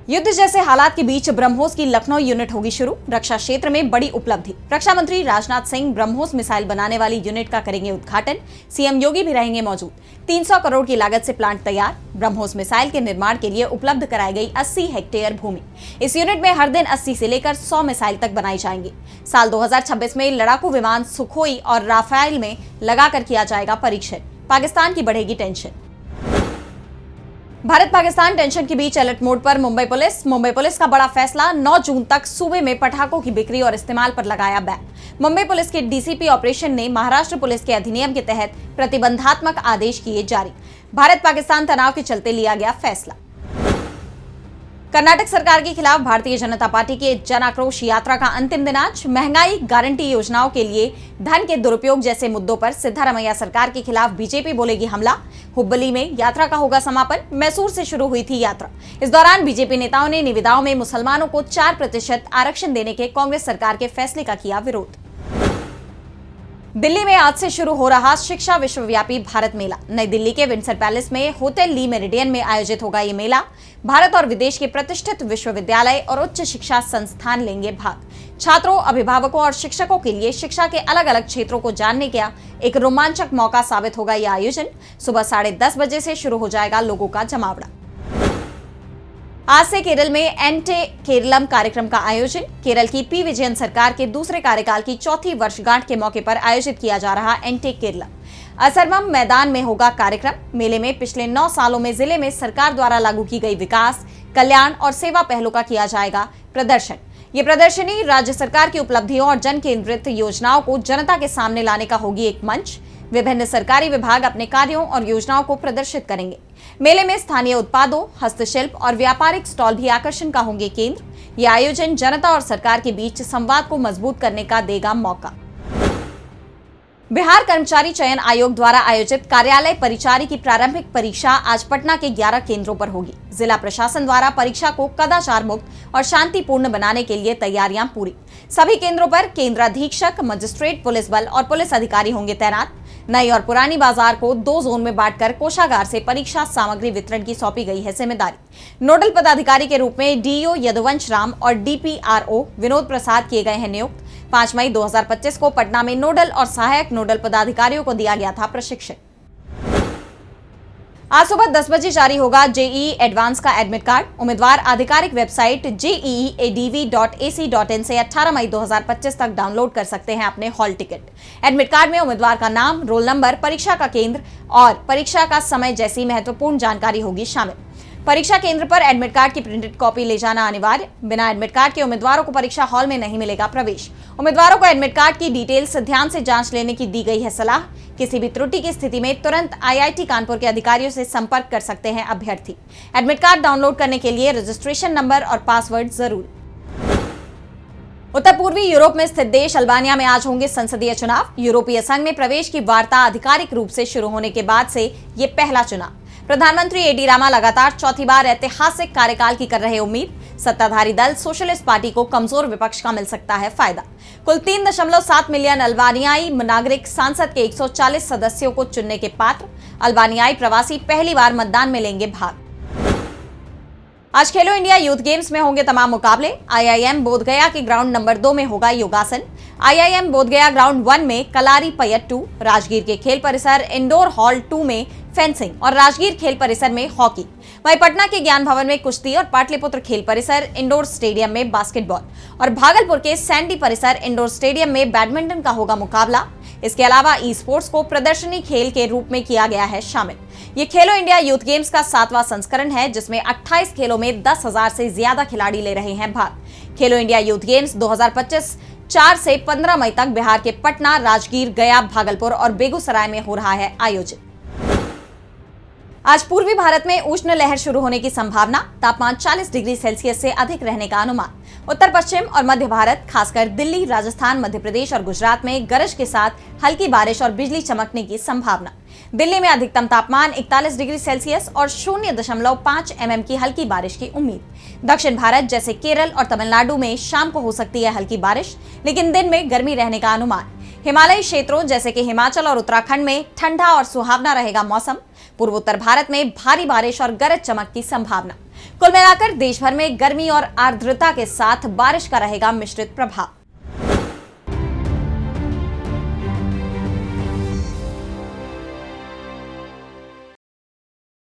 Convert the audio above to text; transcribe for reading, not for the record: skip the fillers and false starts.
युद्ध जैसे हालात के बीच ब्रह्मोस की लखनऊ यूनिट होगी शुरू। रक्षा क्षेत्र में बड़ी उपलब्धि। रक्षा मंत्री राजनाथ सिंह ब्रह्मोस मिसाइल बनाने वाली यूनिट का करेंगे उद्घाटन। सीएम योगी भी रहेंगे मौजूद। 300 करोड़ की लागत से प्लांट तैयार। ब्रह्मोस मिसाइल के निर्माण के लिए उपलब्ध कराई गई 80 हेक्टेयर भूमि। इस यूनिट में हर दिन 80 से लेकर 100 मिसाइल तक बनाई जाएंगी। साल 2026 में लड़ाकू विमान सुखोई और राफेल में लगाकर किया जाएगा परीक्षण। पाकिस्तान की बढ़ेगी टेंशन। भारत पाकिस्तान टेंशन के बीच अलर्ट मोड पर मुंबई पुलिस का बड़ा फैसला। 9 जून तक सूबे में पटाखों की बिक्री और इस्तेमाल पर लगाया बैन। मुंबई पुलिस के डीसीपी ऑपरेशन ने महाराष्ट्र पुलिस के अधिनियम के तहत प्रतिबंधात्मक आदेश किए जारी। भारत पाकिस्तान तनाव के चलते लिया गया फैसला। कर्नाटक सरकार के खिलाफ भारतीय जनता पार्टी के जन आक्रोश यात्रा का अंतिम दिन आज। महंगाई, गारंटी योजनाओं के लिए धन के दुरुपयोग जैसे मुद्दों पर सिद्धारमैया सरकार के खिलाफ बीजेपी बोलेगी हमला। हुब्बली में यात्रा का होगा समापन। मैसूर से शुरू हुई थी यात्रा। इस दौरान बीजेपी नेताओं ने निविदाओं में मुसलमानों को 4% आरक्षण देने के कांग्रेस सरकार के फैसले का किया विरोध। दिल्ली में आज से शुरू हो रहा शिक्षा विश्वव्यापी भारत मेला। नई दिल्ली के विंडसर पैलेस में होटल ली मेरिडियन में आयोजित होगा ये मेला। भारत और विदेश के प्रतिष्ठित विश्वविद्यालय और उच्च शिक्षा संस्थान लेंगे भाग। छात्रों, अभिभावकों और शिक्षकों के लिए शिक्षा के अलग अलग क्षेत्रों को जानने का एक रोमांचक मौका साबित होगा यह आयोजन। सुबह 10:30 बजे से शुरू हो जाएगा लोगों का जमावड़ा। आज से केरल में एंटे केरलम कार्यक्रम का आयोजन। केरल की पी विजयन सरकार के दूसरे कार्यकाल की 4वीं वर्षगांठ के मौके पर आयोजित किया जा रहा एंटे केरलम असरमम मैदान में होगा कार्यक्रम। मेले में पिछले 9 सालों में जिले में सरकार द्वारा लागू की गई विकास, कल्याण और सेवा पहलों का किया जाएगा प्रदर्शन। ये प्रदर्शनी राज्य सरकार की उपलब्धियों और जन केंद्रित योजनाओं को जनता के सामने लाने का होगी एक मंच। विभिन्न सरकारी विभाग अपने कार्यों और योजनाओं को प्रदर्शित करेंगे। मेले में स्थानीय उत्पादों, हस्तशिल्प और व्यापारिक स्टॉल भी आकर्षण का होंगे केंद्र। यह आयोजन जनता और सरकार के बीच संवाद को मजबूत करने का देगा मौका। बिहार कर्मचारी चयन आयोग द्वारा आयोजित कार्यालय परिचारी की प्रारंभिक परीक्षा आज पटना के 11 केंद्रों पर होगी। जिला प्रशासन द्वारा परीक्षा को कदाचार मुक्त और शांतिपूर्ण बनाने के लिए तैयारियां पूरी। सभी केंद्रों पर केंद्राधीक्षक, मजिस्ट्रेट, पुलिस बल और पुलिस अधिकारी होंगे तैनात। नई और पुरानी बाजार को 2 जोन में बांटकर कोषागार से परीक्षा सामग्री वितरण की सौंपी गई है जिम्मेदारी। नोडल पदाधिकारी के रूप में डीईओ यदुवंश राम और डीपीआरओ विनोद प्रसाद किए गए हैं नियुक्त। 5 मई 2025 को पटना में नोडल और सहायक नोडल पदाधिकारियों को दिया गया था प्रशिक्षण। आज सुबह 10 बजे जारी होगा जेईई एडवांस का एडमिट कार्ड। उम्मीदवार आधिकारिक वेबसाइट jeeadv.ac.in से 18 मई 2025 तक डाउनलोड कर सकते हैं अपने हॉल टिकट। एडमिट कार्ड में उम्मीदवार का नाम, रोल नंबर, परीक्षा का केंद्र और परीक्षा का समय जैसी महत्वपूर्ण जानकारी होगी शामिल। परीक्षा केंद्र पर एडमिट कार्ड की प्रिंटेड कॉपी ले जाना अनिवार्य। बिना एडमिट कार्ड के उम्मीदवारों को परीक्षा हॉल में नहीं मिलेगा प्रवेश। उम्मीदवारों को एडमिट कार्ड की डिटेल्स ध्यान से जांच लेने की दी गई है सलाह। किसी भी त्रुटि की स्थिति में तुरंत आईआईटी कानपुर के अधिकारियों से संपर्क कर सकते हैं अभ्यर्थी। एडमिट कार्ड डाउनलोड करने के लिए रजिस्ट्रेशन नंबर और पासवर्ड जरूर। उत्तर पूर्वी यूरोप में स्थित देश अल्बानिया में आज होंगे संसदीय चुनाव। यूरोपीय संघ में प्रवेश की वार्ता आधिकारिक रूप से शुरू होने के बाद से ये पहला चुनाव। प्रधानमंत्री एडी रामा लगातार 4थी बार ऐतिहासिक कार्यकाल की कर रहे उम्मीद। सत्ताधारी दल सोशलिस्ट पार्टी को कमजोर विपक्ष का मिल सकता है फायदा। कुल 3.7 मिलियन अल्बानियाई नागरिक संसद के 140 सदस्यों को चुनने के पात्र। अल्बानियाई प्रवासी पहली बार मतदान में लेंगे भाग। आज खेलो इंडिया यूथ गेम्स में होंगे तमाम मुकाबले। आईआईएम बोधगया के ग्राउंड नंबर 2 में होगा योगासन। आईआईएम बोधगया ग्राउंड 1 में कलारी पयट 2, राजगीर के खेल परिसर इंडोर हॉल 2 में फेंसिंग और राजगीर खेल परिसर में हॉकी। वहीं पटना के ज्ञान भवन में कुश्ती और पाटलिपुत्र खेल परिसर इंडोर स्टेडियम में बास्केटबॉल और भागलपुर के सैंडी परिसर इंडोर स्टेडियम में बैडमिंटन का होगा मुकाबला। इसके अलावा ई स्पोर्ट्स को प्रदर्शनी खेल के रूप में किया गया है शामिल। ये खेलो इंडिया यूथ गेम्स का 7वां संस्करण है जिसमें 28 खेलों में 10,000 से ज्यादा खिलाड़ी ले रहे हैं भाग। खेलो इंडिया यूथ गेम्स 2025 4 से 15 मई तक बिहार के पटना, राजगीर, गया, भागलपुर और बेगूसराय में हो रहा है आयोजित। आज पूर्वी भारत में उष्ण लहर शुरू होने की संभावना। तापमान 40 डिग्री सेल्सियस से अधिक रहने का अनुमान। उत्तर पश्चिम और मध्य भारत, खासकर दिल्ली, राजस्थान, मध्य प्रदेश और गुजरात में गरज के साथ हल्की बारिश और बिजली चमकने की संभावना। दिल्ली में अधिकतम तापमान 41 डिग्री सेल्सियस और 0.5 mm की हल्की बारिश की उम्मीद। दक्षिण भारत जैसे केरल और तमिलनाडु में शाम को हो सकती है हल्की बारिश, लेकिन दिन में गर्मी रहने का अनुमान। हिमालयी क्षेत्रों जैसे कि हिमाचल और उत्तराखंड में ठंडा और सुहावना रहेगा मौसम। पूर्वोत्तर भारत में भारी बारिश और गरज चमक की संभावना। कुल मिलाकर देश भर में गर्मी और आर्द्रता के साथ बारिश का रहेगा मिश्रित प्रभाव।